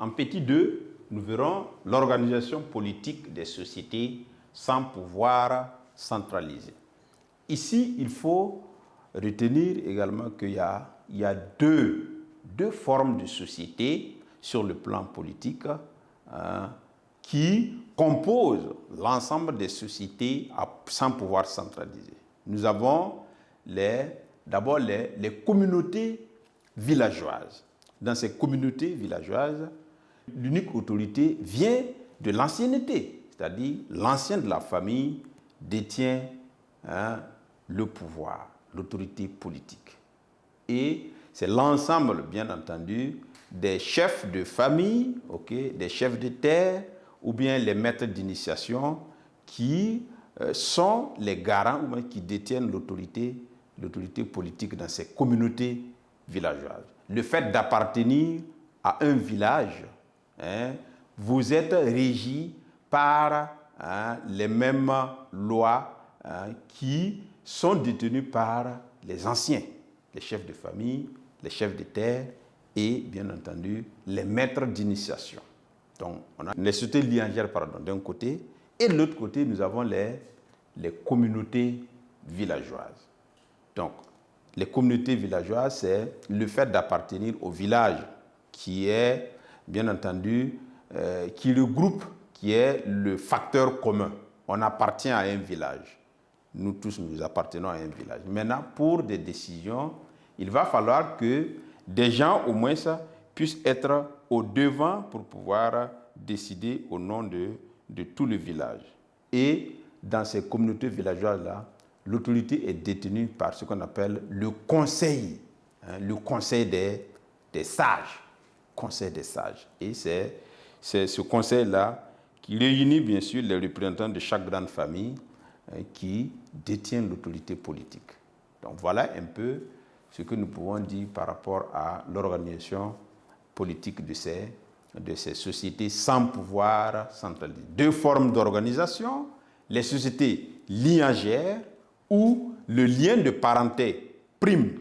en petit 2, nous verrons l'organisation politique des sociétés sans pouvoir centralisé. Ici, il faut retenir également qu'il y a deux formes de société sur le plan politique qui composent l'ensemble des sociétés sans pouvoir centralisé. Nous avons d'abord les communautés villageoises. Dans ces communautés villageoises, l'unique autorité vient de l'ancienneté, c'est-à-dire l'ancien de la famille détient le pouvoir, l'autorité politique. Et c'est l'ensemble, bien entendu, des chefs de famille, des chefs de terre, ou bien les maîtres d'initiation qui sont les garants ou bien qui détiennent l'autorité politique dans ces communautés villageoises. Le fait d'appartenir à un village, vous êtes régi par les mêmes lois qui sont détenues par les anciens, les chefs de famille, les chefs de terre et, bien entendu, les maîtres d'initiation. Donc, on a les sociétés liangères, d'un côté, et de l'autre côté, nous avons les communautés villageoises. Donc, les communautés villageoises, c'est le fait d'appartenir au village qui est, bien entendu, qui regroupe, qui est le facteur commun. On appartient à un village. Nous tous, nous appartenons à un village. Maintenant, pour des décisions, il va falloir que des gens, au moins, puissent être au devant pour pouvoir décider au nom de tout le village. Et dans ces communautés villageoises-là, l'autorité est détenue par ce qu'on appelle le conseil des sages. Conseil des sages. Et c'est ce conseil-là qui réunit bien sûr les représentants de chaque grande famille qui détiennent l'autorité politique. Donc voilà un peu ce que nous pouvons dire par rapport à l'organisation politique de ces sociétés sans pouvoir centralisé. Deux formes d'organisation, les sociétés liangères où le lien de parenté prime.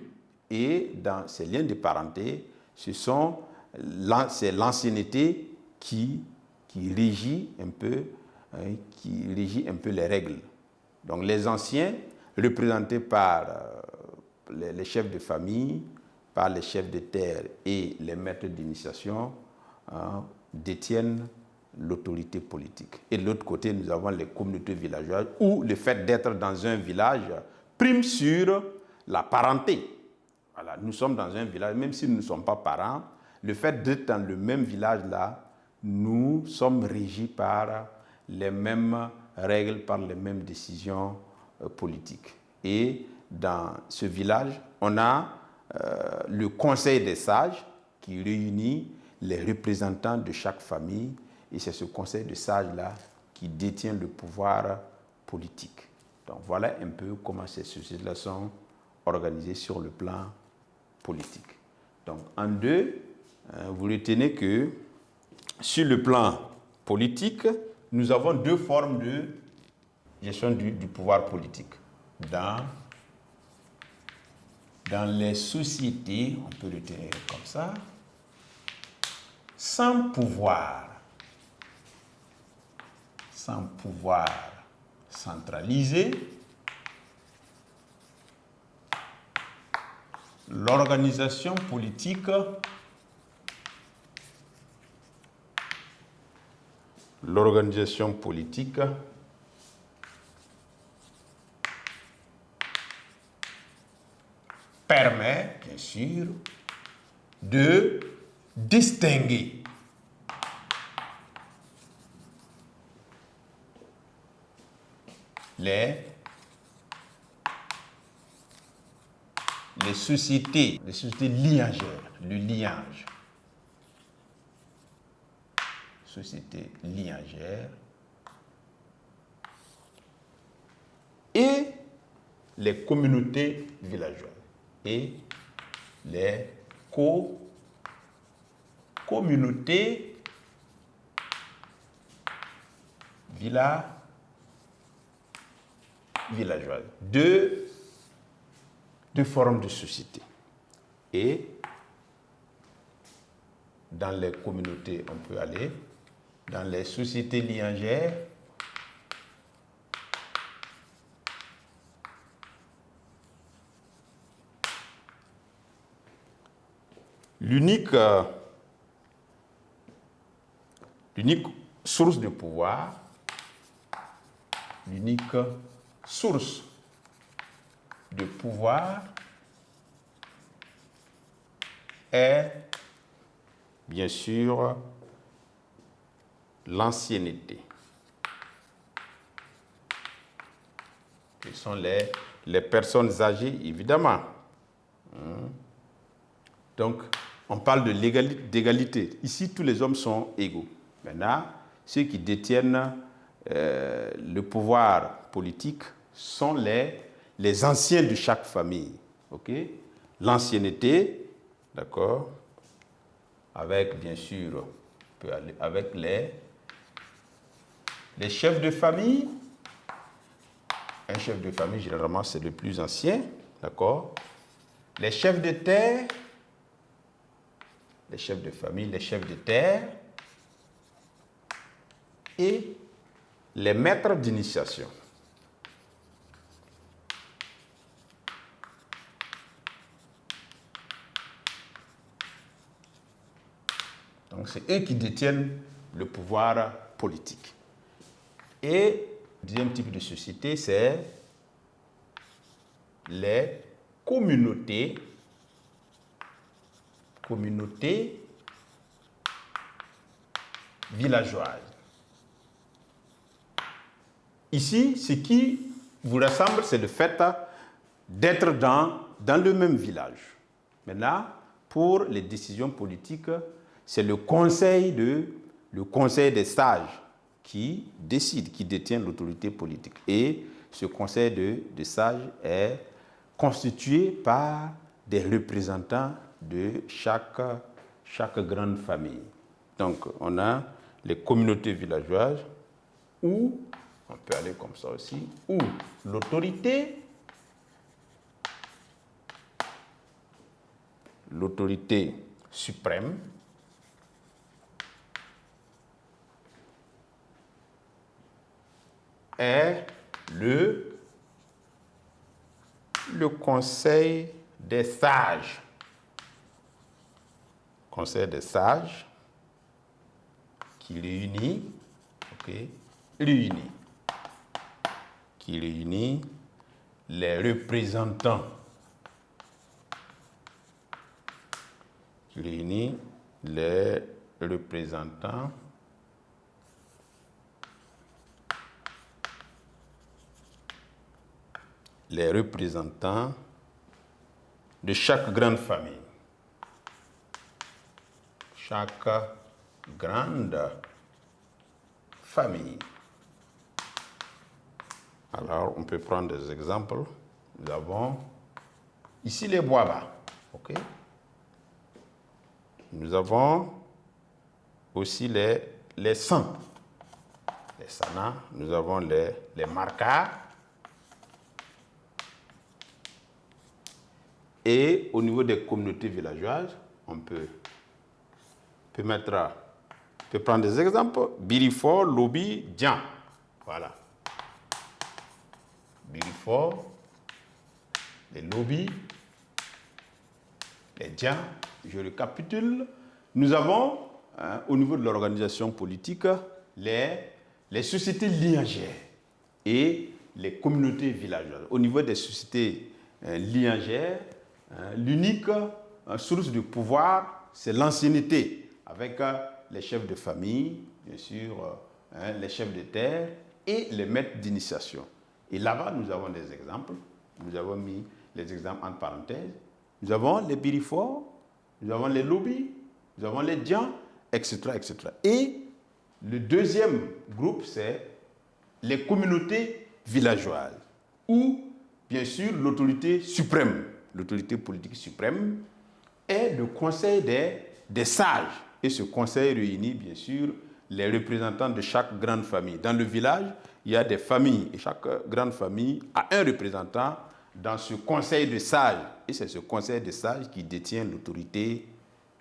Et dans ces liens de parenté, c'est l'ancienneté qui régit un peu les règles. Donc les anciens, représentés par les chefs de famille, par les chefs de terre et les maîtres d'initiation, détiennent l'autorité politique. Et de l'autre côté, nous avons les communautés villageoises où le fait d'être dans un village prime sur la parenté. Voilà, nous sommes dans un village, même si nous ne sommes pas parents, le fait d'être dans le même village-là, nous sommes régis par les mêmes règles, par les mêmes décisions politiques. Et dans ce village, on a le conseil des sages qui réunit les représentants de chaque famille. Et c'est ce conseil de sages-là qui détient le pouvoir politique. Donc voilà un peu comment ces sociétés-là sont organisées sur le plan politique. Donc en deux, vous retenez que sur le plan politique, nous avons deux formes de gestion du pouvoir politique. Dans les sociétés, on peut le tenir comme ça, sans pouvoir centralisé, l'organisation politique permet, bien sûr, de distinguer les sociétés liangères, le liage. Société liangère et les communautés villageoises et les communautés villageoises. Deux formes de société. Et dans les communautés, on peut aller dans les sociétés liangères. L'unique source de pouvoir, l'unique source de pouvoir est bien sûr l'ancienneté. Ce sont les personnes âgées, évidemment. Donc, on parle d'égalité. Ici, tous les hommes sont égaux. Maintenant, ceux qui détiennent le pouvoir politique sont les anciens de chaque famille. Okay? L'ancienneté, d'accord, avec, bien sûr, on peut aller avec les chefs de famille. Un chef de famille, généralement, c'est le plus ancien, d'accord. Les chefs de terre, les chefs de famille, les chefs de terre et les maîtres d'initiation. Donc, c'est eux qui détiennent le pouvoir politique. Et le deuxième type de société, c'est les communautés villageoises. Ici, ce qui vous rassemble, c'est le fait d'être dans le même village. Maintenant, pour les décisions politiques, c'est le conseil des sages qui décide, qui détient l'autorité politique. Et ce conseil de sages est constitué par des représentants de chaque grande famille. Donc, on a les communautés villageoises où, on peut aller comme ça aussi, où l'autorité suprême est le conseil des sages. Conseil des sages qui réunit les représentants de chaque grande famille. Chaque grande famille. Alors, on peut prendre des exemples. Nous avons ici les Boaba. Okay? Nous avons aussi les San. Les Sana. Nous avons les Marka. Et au niveau des communautés villageoises, on peut prendre des exemples. Birifo, Lobi, Djan. Voilà. Birifo, les Lobi, les Djan. Je récapitule. Nous avons, au niveau de l'organisation politique, les sociétés liangères et les communautés villageoises. Au niveau des sociétés liangères, l'unique source de pouvoir, c'est l'ancienneté, avec les chefs de famille, bien sûr, les chefs de terre et les maîtres d'initiation. Et là-bas, nous avons des exemples. Nous avons mis les exemples entre parenthèses. Nous avons les Birifor, nous avons les Lobi, nous avons les Djan, etc., etc. Et le deuxième groupe, c'est les communautés villageoises, où, bien sûr, l'autorité suprême, l'autorité politique suprême, est le conseil des sages. Et ce conseil réunit, bien sûr, les représentants de chaque grande famille. Dans le village, il y a des familles, et chaque grande famille a un représentant dans ce conseil de sages. Et c'est ce conseil de sages qui détient l'autorité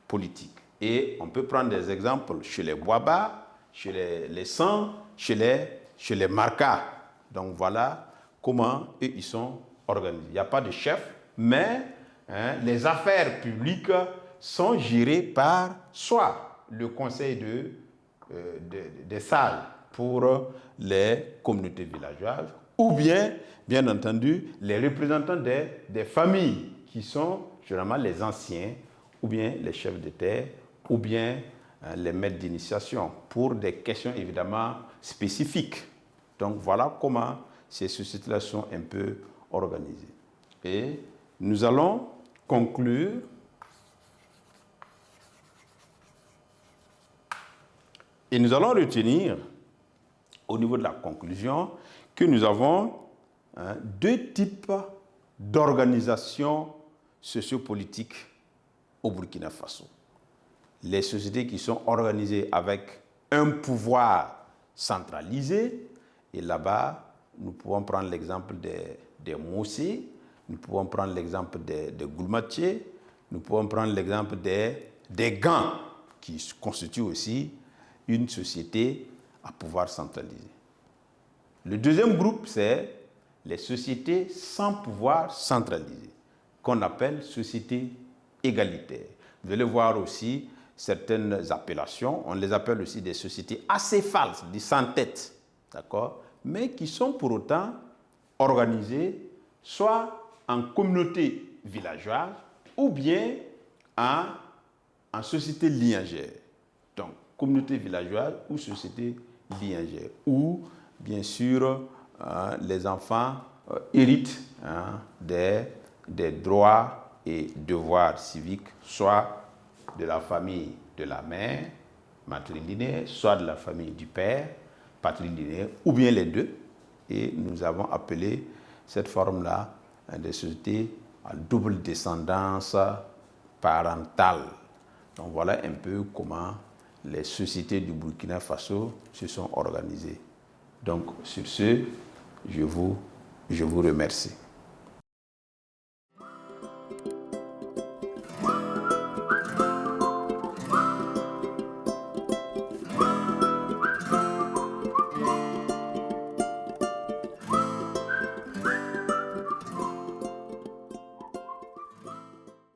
politique. Et on peut prendre des exemples chez les Boaba, chez les San, chez les Marca. Donc voilà comment eux, ils sont organisés. Il n'y a pas de chef, mais les affaires publiques sont gérées par soit le conseil des salles pour les communautés villageoises, ou bien entendu, les représentants des familles qui sont généralement les anciens, ou bien les chefs de terre, ou bien les maîtres d'initiation, pour des questions évidemment spécifiques. Donc voilà comment ces sociétés-là sont un peu organisées. Et nous allons conclure et nous allons retenir au niveau de la conclusion que nous avons deux types d'organisations sociopolitiques au Burkina Faso. Les sociétés qui sont organisées avec un pouvoir centralisé, et là-bas, nous pouvons prendre l'exemple des Mossé, nous pouvons prendre l'exemple des Goulmatié, nous pouvons prendre l'exemple des Gans, qui constituent aussi une société à pouvoir centralisé. Le deuxième groupe, c'est les sociétés sans pouvoir centralisé, qu'on appelle sociétés égalitaires. Vous allez voir aussi certaines appellations, on les appelle aussi des sociétés acéphales, des sans tête, d'accord, mais qui sont pour autant organisées soit en communauté villageoise ou bien en société lignagère. Donc, communauté villageoise ou société lignagère, où, bien sûr, les enfants héritent des droits et devoirs civiques, soit de la famille de la mère, matrilinéaire, soit de la famille du père, patrilinéaire, ou bien les deux. Et nous avons appelé cette forme-là des sociétés à double descendance parentale. Donc voilà un peu comment les sociétés du Burkina Faso se sont organisées. Donc sur ce, je vous remercie.